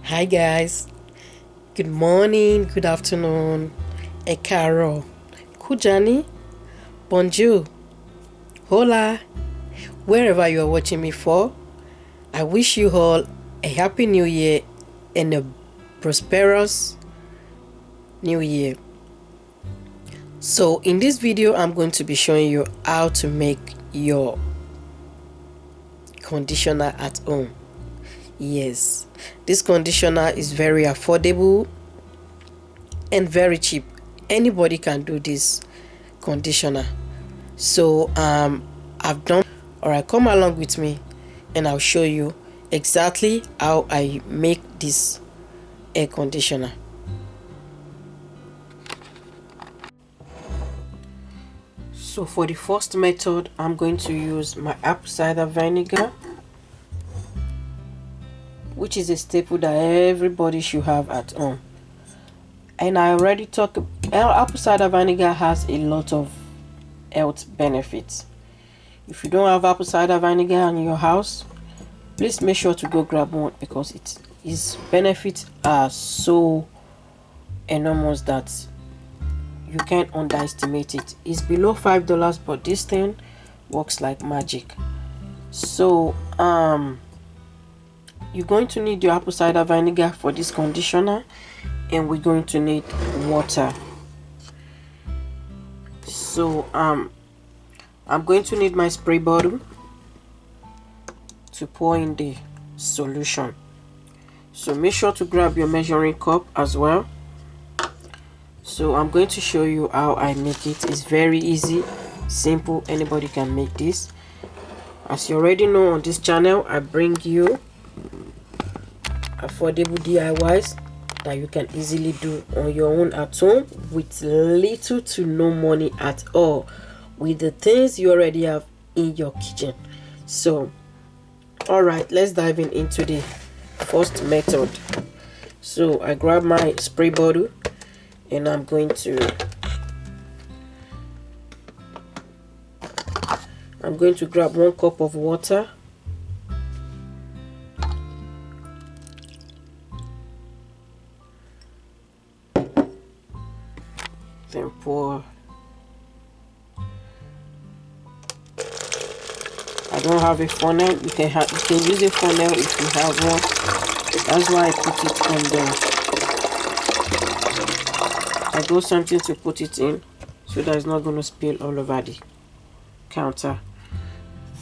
Hi guys, good morning, good afternoon, Ekaro, Kujani, Bonjour, Hola, wherever you are watching me for. I wish you all a happy new year and a prosperous new year. So in this video, I'm going to be showing you how to make your conditioner at home. Yes, this conditioner is very affordable and very cheap. Anybody can do this conditioner. So I've done. All right, come along with me and I'll show you exactly how I make this air conditioner. So for the first method, I'm going to use my apple cider vinegar, which is a staple that everybody should have at home. And I already talked, apple cider vinegar has a lot of health benefits. If you don't have apple cider vinegar in your house, please make sure to go grab one, because its benefits are so enormous that you can't underestimate it. It's below $5, but this thing works like magic. So you're going to need your apple cider vinegar for this conditioner, and we're going to need water. So I'm going to need my spray bottle to pour in the solution. So make sure to grab your measuring cup as well. So I'm going to show you how I make it. It's very easy, simple. Anybody can make this. As you already know, on this channel I bring you affordable DIYs that you can easily do on your own at home with little to no money at all, with the things you already have in your kitchen. So all right, let's dive into the first method. So I grab my spray bottle and I'm going to grab 1 cup of water. Then pour. I don't have a funnel. You can use a funnel if you have one. That's why I put it on there. I got something to put it in so that it's not going to spill all over the counter.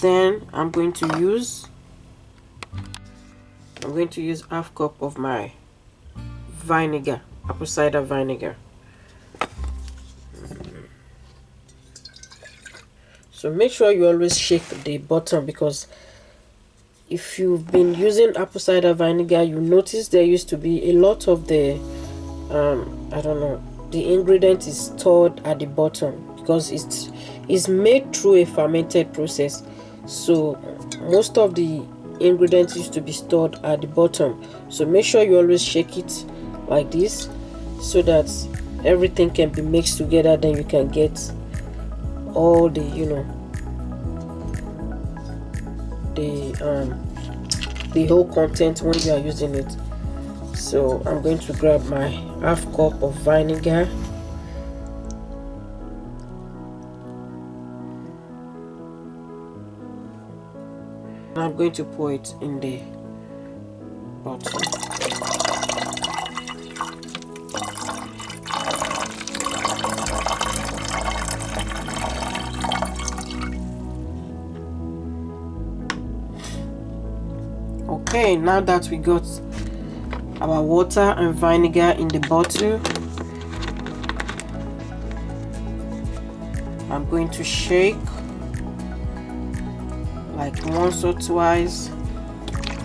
Then I'm going to use half cup of my vinegar, apple cider vinegar. So make sure you always shake the bottom, because if you've been using apple cider vinegar, you notice there used to be a lot of the I don't know, the ingredient is stored at the bottom because it's made through a fermented process. So most of the ingredients used to be stored at the bottom. So make sure you always shake it like this so that everything can be mixed together. Then you can get all the, you know, the whole content when you are using it. So I'm going to grab my half cup of vinegar. And I'm going to pour it in the bottle. Okay, now that we got our water and vinegar in the bottle, I'm going to shake like once or twice,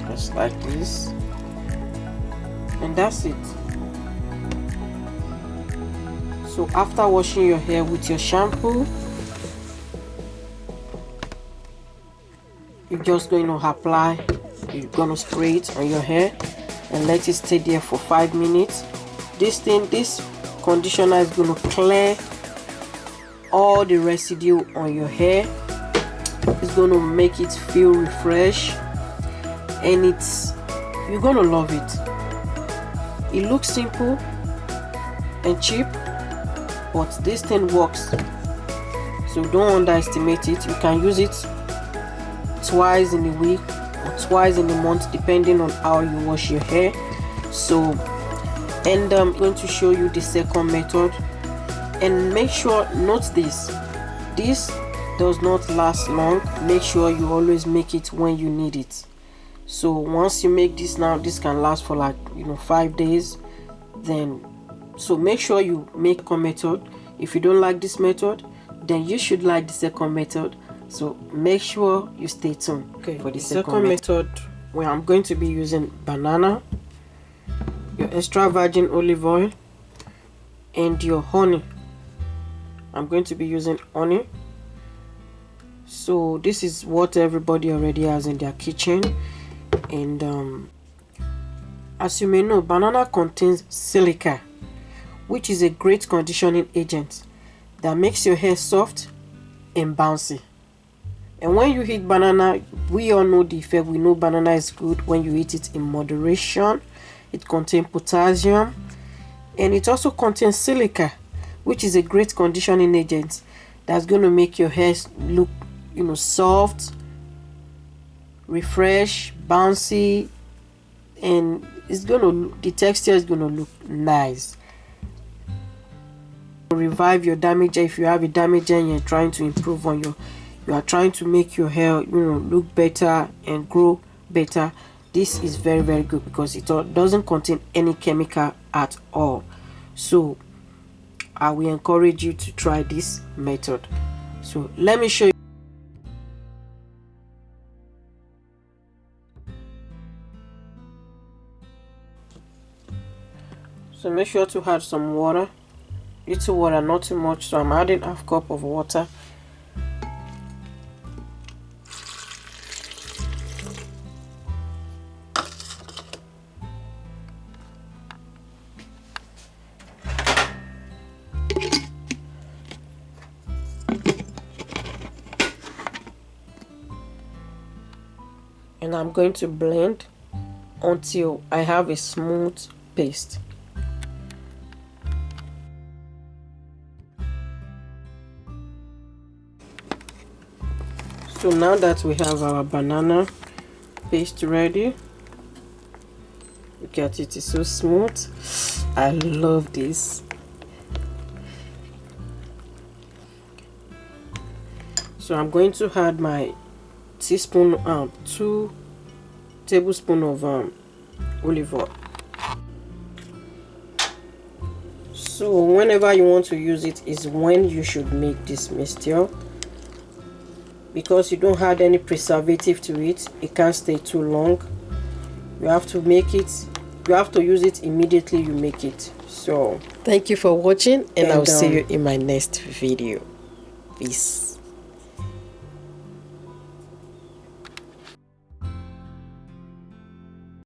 just like this, and that's it. So after washing your hair with your shampoo, you're just going to apply, you're going to spray it on your hair and let it stay there for 5 minutes. This conditioner is going to clear all the residue on your hair. It's going to make it feel refreshed, and you're going to love it. It looks simple and cheap, but this thing works, so don't underestimate it. You can use it twice in a week or twice in a month, depending on how you wash your hair. So, and I'm going to show you the second method. And make sure, note this does not last long. Make sure you always make it when you need it. So once you make this, now this can last for like 5 days. Then so make sure you make a method. If you don't like this method, then you should like the second method. So make sure you stay tuned for the second method, where I'm going to be using banana, your extra virgin olive oil, and your honey. I'm going to be using honey. So this is what everybody already has in their kitchen. And as you may know, banana contains silica, which is a great conditioning agent that makes your hair soft and bouncy. And when you eat banana, we all know the effect. We know banana is good when you eat it in moderation. It contains potassium, and it also contains silica, which is a great conditioning agent that's going to make your hair look soft, refresh, bouncy, and the texture is gonna look nice. Revive your damage hair. If you have a damaged hair and you're trying to improve on you are trying to make your hair look better and grow better, this is very, very good because it doesn't contain any chemical at all. So I will encourage you to try this method. So let me show you. So make sure to add some water, little water, not too much. So I'm adding half cup of water. And I'm going to blend until I have a smooth paste. So now that we have our banana paste ready, look at it, it's so smooth. I love this. So I'm going to add my 2 tablespoons of olive oil. So whenever you want to use it is when you should make this mixture, because you don't add any preservative to it. It can't stay too long. You have to use it immediately you make it. So thank you for watching, and I'll see you in my next video. Peace.